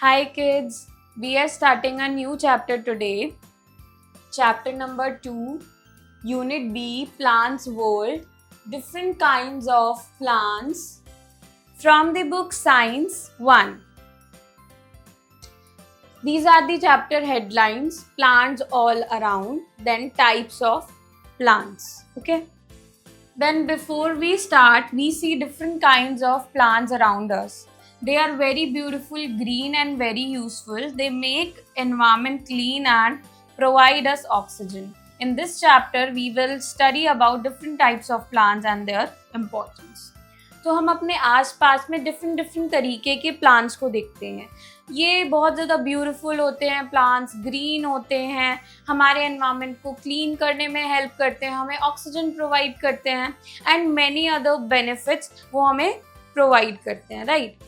Hi kids, we are starting a new chapter today. Chapter number 2, Unit B, Plants World, different kinds of plants from the book Science 1. These are the chapter headlines, plants all around, then types of plants. Okay. Then before we start, we see different kinds of plants around us. They are very beautiful, green and very useful. They make environment clean and provide us oxygen. In this chapter, we will study about different types of plants and their importance. तो हम अपने आसपास में different तरीके के plants को देखते हैं. ये बहुत ज़्यादा ब्यूटीफुल होते हैं प्लांट्स, ग्रीन होते हैं, हमारे एनवायरनमेंट को क्लीन करने में हेल्प करते हैं, हमें ऑक्सीजन प्रोवाइड करते हैं एंड मैनी अदर बेनिफिट्स वो हमें प्रोवाइड करते हैं, राइट.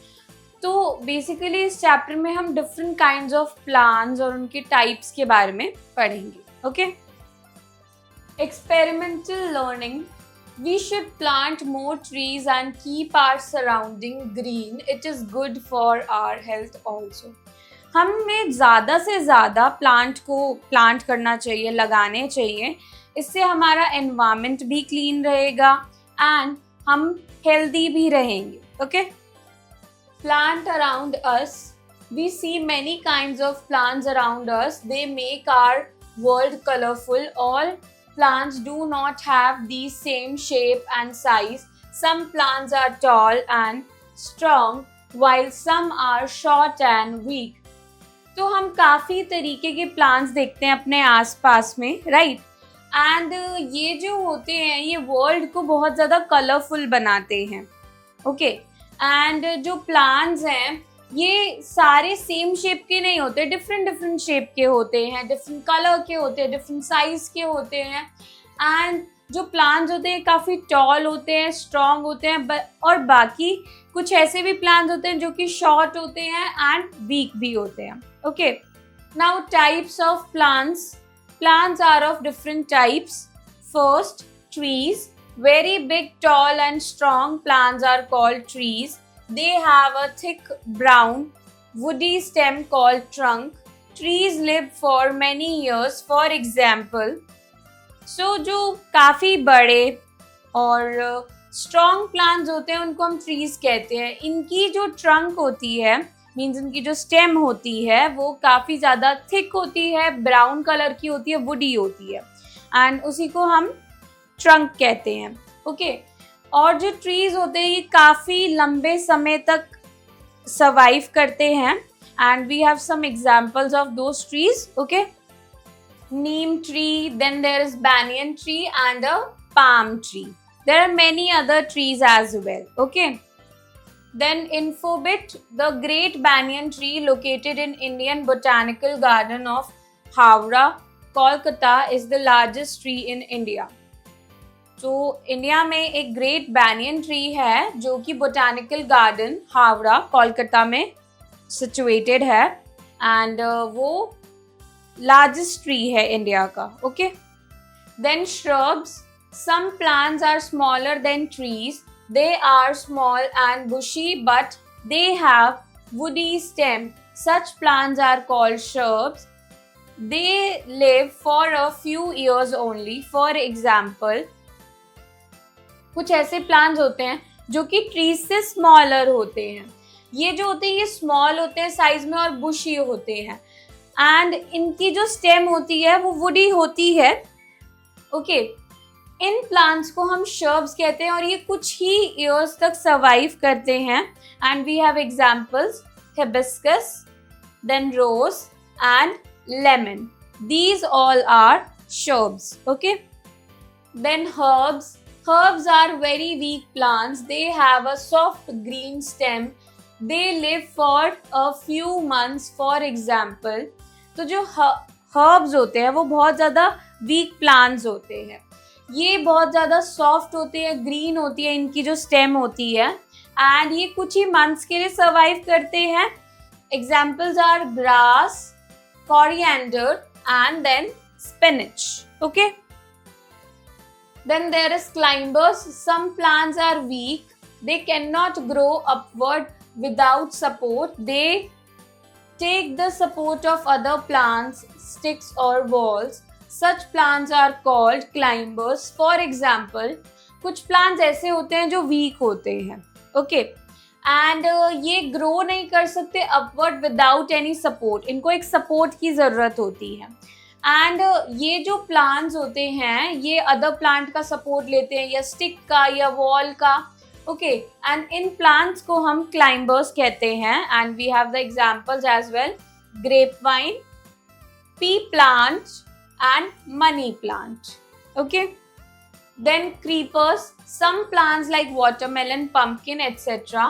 तो बेसिकली इस चैप्टर में हम डिफरेंट काइंड्स ऑफ प्लांट्स और उनके टाइप्स के बारे में पढ़ेंगे. Okay. Experimental learning. We should plant more trees and keep our surrounding green. It is good for our health also. हमें ज़्यादा से ज़्यादा प्लांट को प्लांट करना चाहिए, लगाने चाहिए. इससे हमारा एनवायरनमेंट भी क्लीन रहेगा एंड हम हेल्दी भी रहेंगे. Okay. Plant around us. We see many kinds of plants around us. They make our world colorful. All plants do not have the same shape and size. Some plants are tall and strong, while some are short and weak. तो हम काफ़ी तरीके के plants देखते हैं अपने आसपास में, राइट. एंड ये जो होते हैं ये वर्ल्ड को बहुत ज़्यादा कलरफुल बनाते हैं. ओके. एंड जो प्लांट्स हैं ये सारे सेम शेप के नहीं होते, डिफरेंट शेप के होते हैं, डिफरेंट कलर के होते हैं, डिफरेंट साइज के होते हैं. एंड जो प्लांट्स होते हैं काफ़ी टॉल होते हैं, स्ट्रॉन्ग होते हैं, और बाकी कुछ ऐसे भी प्लांट्स होते हैं जो कि शॉर्ट होते हैं एंड वीक भी होते हैं. Okay. Now types of plants. Plants are of different types. First, trees. Very big, tall and strong plants are called trees. They have a thick brown woody stem called trunk. Trees live for many years. For example, जो काफ़ी बड़े और strong plants होते हैं उनको हम trees कहते हैं. इनकी जो trunk होती है, मीन्स इनकी जो stem होती है वो काफ़ी ज़्यादा thick होती है, brown color की होती है, woody होती है, and उसी को हम ट्रंक कहते हैं. ओके. और जो ट्रीज होते हैं ये काफ़ी लंबे समय तक सर्वाइव करते हैं and we have some examples of those trees. Okay. Neem tree, then there is banyan tree and a palm tree. There are many other trees as well. Okay. Then Infobit, the great banyan tree located in Indian Botanical Garden of Howrah, Kolkata is the largest tree in India. तो India में एक great banyan tree है जो कि botanical garden Howrah Kolkata में situated है and वो largest tree है इंडिया का. Okay. Then shrubs. Some plants are smaller than trees. They are small and bushy but they have woody stem. Such plants are called shrubs. They live for a few years only. For example, कुछ ऐसे plants होते हैं जो कि trees से smaller होते हैं. ये जो होते हैं ये स्मॉल होते हैं साइज में और बुशी होते हैं एंड इनकी जो स्टेम होती है वो वुडी होती है. ओके. इन प्लांट्स को हम शर्ब्स कहते हैं और ये कुछ ही ईयर्स तक सर्वाइव करते हैं and we have examples hibiscus, then rose and lemon. These all are shrubs. Okay. Then herbs. Herbs are very weak plants. They have a soft green stem. They live for a few months. For example, तो जो herbs होते हैं वो बहुत ज़्यादा weak plants होते हैं. ये बहुत ज़्यादा soft होते हैं, green होती है इनकी जो stem होती है and ये कुछ ही months के लिए survive करते हैं. Examples are grass, coriander and then spinach. Okay. Then there is climbers. Some plants are weak. They cannot grow upward without support. They take the support of other plants, sticks or walls. Such plants are called climbers. For example, कुछ plants ऐसे होते हैं जो week होते हैं, okay, and ये grow नहीं कर सकते अपवर्ड विदाउट एनी सपोर्ट. इनको एक सपोर्ट की ज़रूरत होती है. एंड ये जो प्लांट्स होते हैं ये अदर प्लांट का सपोर्ट लेते हैं, या स्टिक का या वॉल का, ओके, एंड इन प्लांट्स को हम क्लाइंबर्स कहते हैं. And we have the examples as well: grape vine, pea plant and money plant. Okay, then creepers. Some plants like watermelon, pumpkin, etc.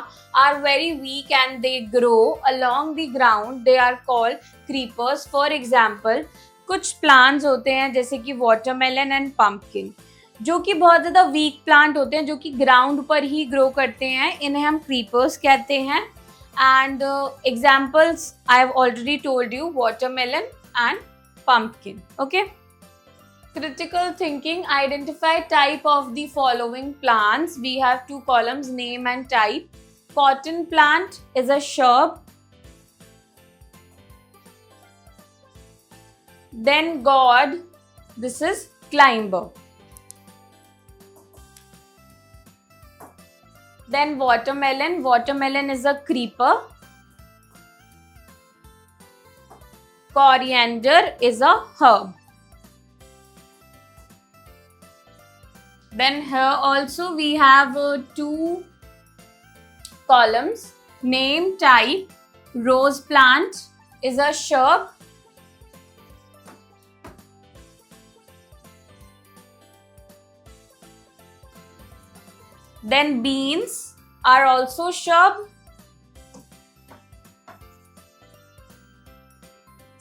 are very weak and they grow along the ground. They are called creepers. For example, कुछ plants होते हैं जैसे कि watermelon and pumpkin, जो कि बहुत ज़्यादा week plant होते हैं, जो कि ग्राउंड पर ही ग्रो करते हैं. इन्हें हम क्रीपर्स कहते हैं. And examples I have already told you: watermelon and pumpkin. Okay. Critical thinking. Identify type of the following plants. We have two columns: name and type. Cotton plant is a shrub. Then gourd, this is climber. Then watermelon. Watermelon is a creeper. Coriander is a herb. Then here also we have two columns: name, type. Rose plant is a shrub. Then beans are also shrub.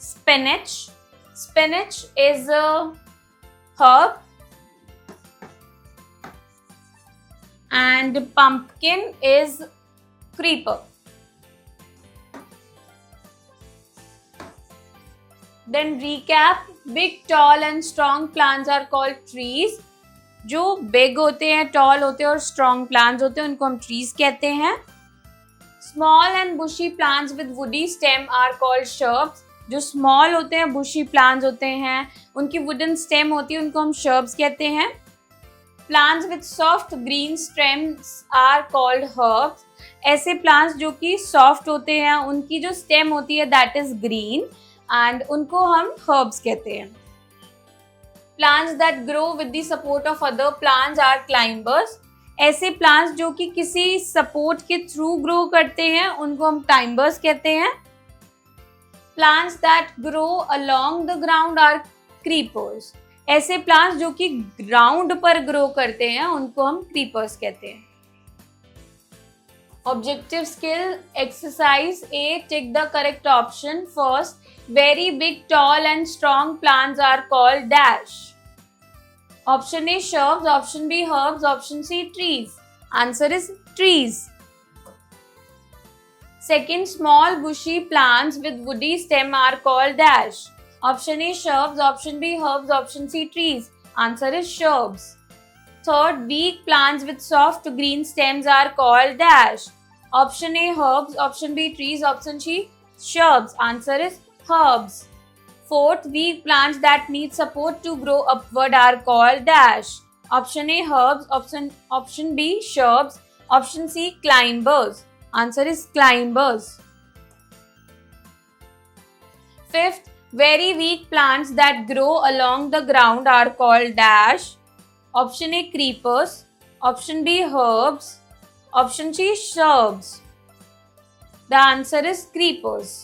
Spinach. Spinach is a herb. And pumpkin is creeper. Then recap: big, tall and strong plants are called trees. जो big होते हैं, tall होते हैं और strong plants होते हैं, उनको हम trees कहते हैं. Small and bushy plants with woody stem are called shrubs. जो small होते हैं, bushy plants होते हैं, उनकी wooden stem होती है, उनको हम shrubs कहते हैं. Plants with soft green stems are called herbs. ऐसे plants जो कि soft होते हैं, उनकी जो stem होती है that is green, and उनको हम herbs कहते हैं. Plants that grow with the support of other plants are climbers. ऐसे plants जो कि किसी support के through grow करते हैं, उनको हम climbers कहते हैं. Plants that grow along the ground are creepers. ऐसे प्लांट्स जो कि ग्राउंड पर ग्रो करते हैं, उनको हम क्रीपर्स कहते हैं. Objective skill exercise A. Tick the correct option. First, very big, tall and strong plants are called dash. Option A shrubs, option B herbs, option C trees. Answer is trees. Second, small bushy plants with woody stem are called dash. Option A shrubs, option B herbs, option C trees. Answer is shrubs. Third, weak plants with soft green stems are called dash. Option A herbs, option B trees, option C shrubs. Answer is herbs. Fourth, weak plants that need support to grow upward are called dash. Option A herbs, option B shrubs, option C climbers. Answer is climbers. Fifth, very weak plants that grow along the ground are called dash. Option A creepers, option B herbs, option C shrubs. The answer is creepers.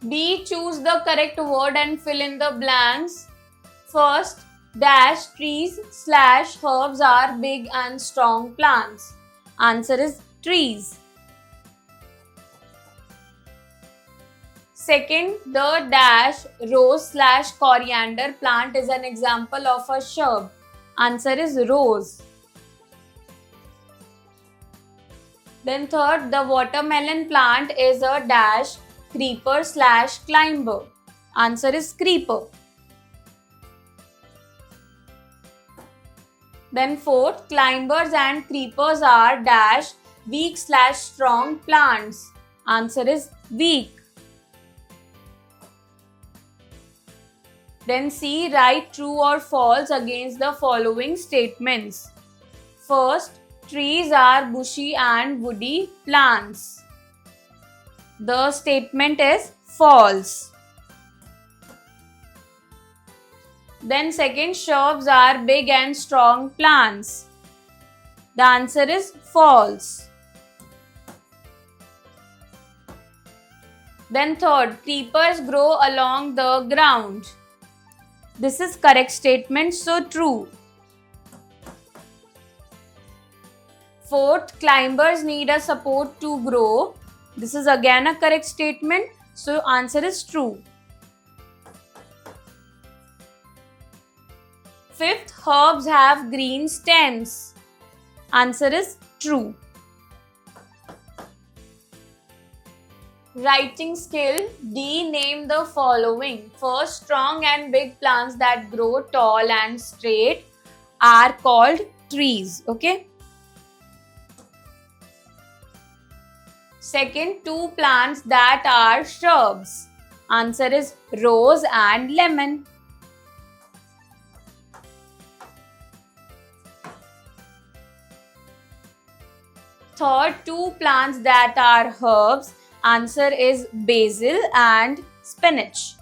B. Choose the correct word and fill in the blanks. First, dash trees slash herbs are big and strong plants. Answer is trees. Second, the dash rose slash coriander plant is an example of a shrub. Answer is rose. Then third, the watermelon plant is a dash creeper slash climber. Answer is creeper. Then fourth, climbers and creepers are dash weak slash strong plants. Answer is weak. Then C, write true or false against the following statements. First, trees are bushy and woody plants. The statement is false. Then second, shrubs are big and strong plants. The answer is false. Then third, creepers grow along the ground. This is correct statement, so true. Fourth, climbers need a support to grow. This is again a correct statement, so answer is true. Fifth, herbs have green stems. Answer is true. Writing skill D, name the following. First, strong and big plants that grow tall and straight are called trees. Okay. Second, two plants that are shrubs. Answer is rose and lemon. Third, two plants that are herbs. Answer is basil and spinach.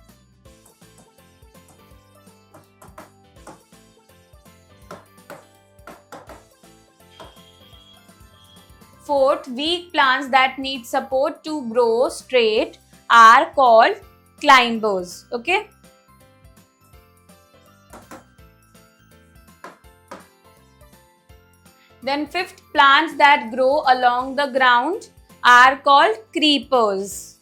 Fourth, weak plants that need support to grow straight are called climbers. Okay. Then fifth, plants that grow along the ground are called creepers.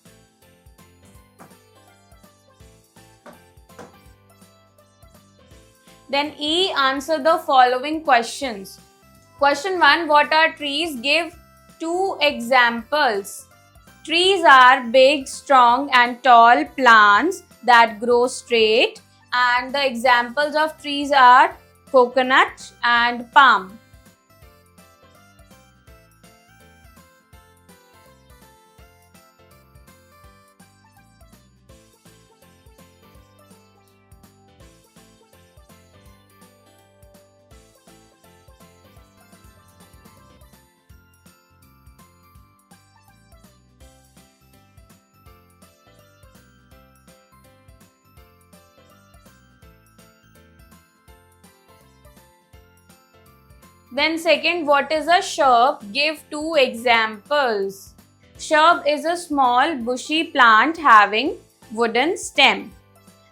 Then E, answer the following questions. Question 1, what are trees? Give 2 examples. Trees are big, strong and tall plants that grow straight, and the examples of trees are coconut and palm. Then second, what is a shrub? Give 2 examples. Shrub is a small bushy plant having wooden stem.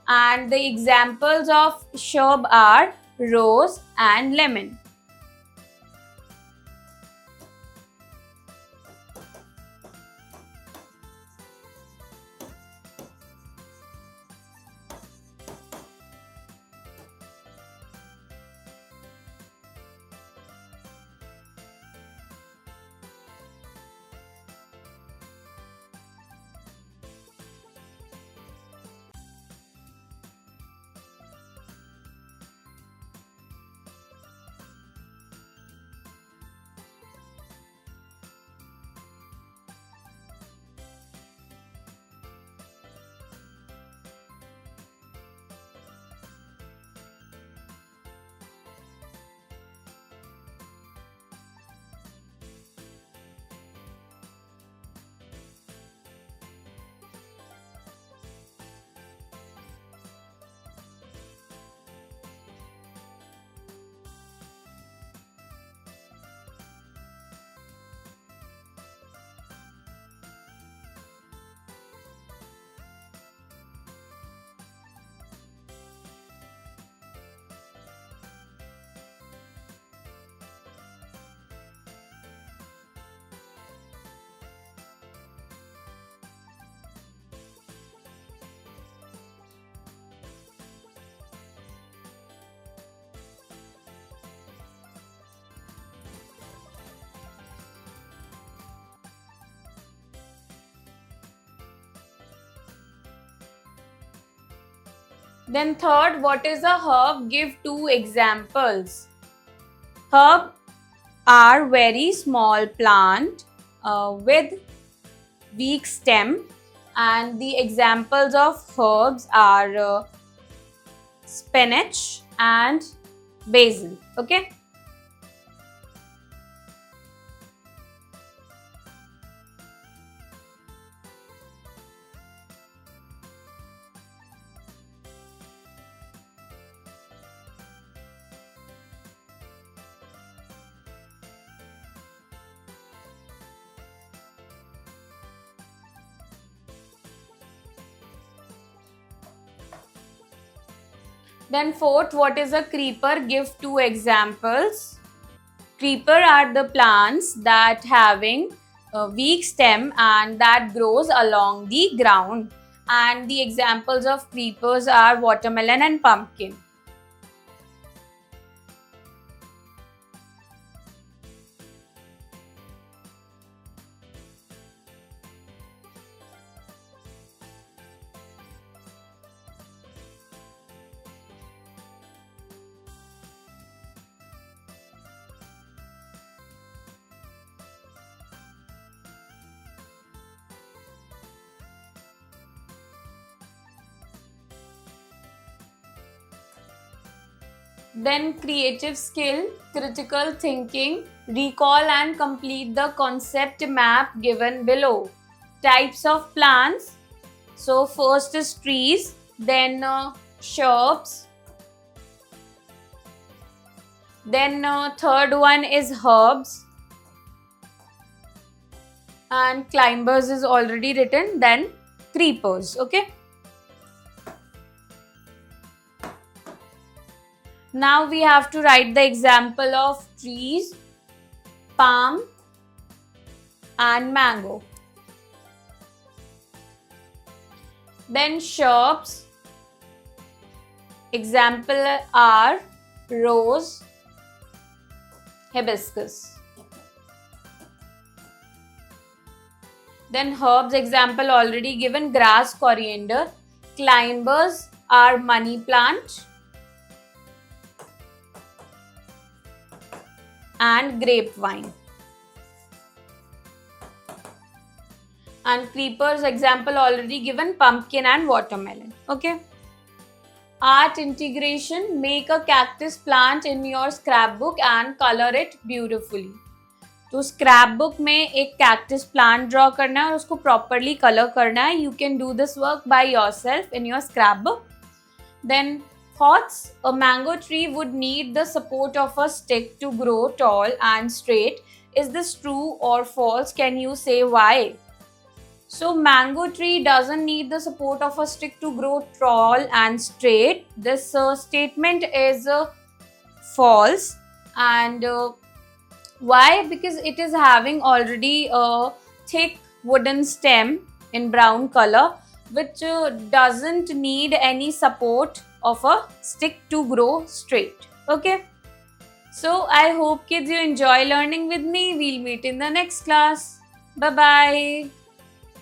And the examples of shrub are rose and lemon. Then third, what is a herb? Give 2 examples. Herb are very small plant with weak stem, and the examples of herbs are spinach and basil. Okay. Then fourth, what is a creeper? Give two examples. Creeper are the plants that having a weak stem and that grows along the ground. And the examples of creepers are watermelon and pumpkin. Then creative skill, critical thinking, recall and complete the concept map given below. Types of plants. So first is trees, then shrubs, then third one is herbs, and climbers is already written, then creepers. Okay. Now we have to write the example of trees, palm and mango. Then shrubs, example are rose, hibiscus. Then herbs, example already given, grass, coriander. Climbers are money plant and grapevine. And creepers, example already given, pumpkin and watermelon. Okay. Art integration, make a cactus plant in your scrapbook and color it beautifully. तो scrap में एक cactus plant draw करना है और उसको properly colour करना है. You can do this work by yourself in your scrapbook. Then thoughts, a mango tree would need the support of a stick to grow tall and straight. Is this true or false? Can you say why? So mango tree doesn't need the support of a stick to grow tall and straight. This statement is false. And why? Because it is having already a thick wooden stem in brown color, which doesn't need any support of a stick to grow straight. Okay. So I hope kids you enjoy learning with me. We'll meet in the next class. Bye bye.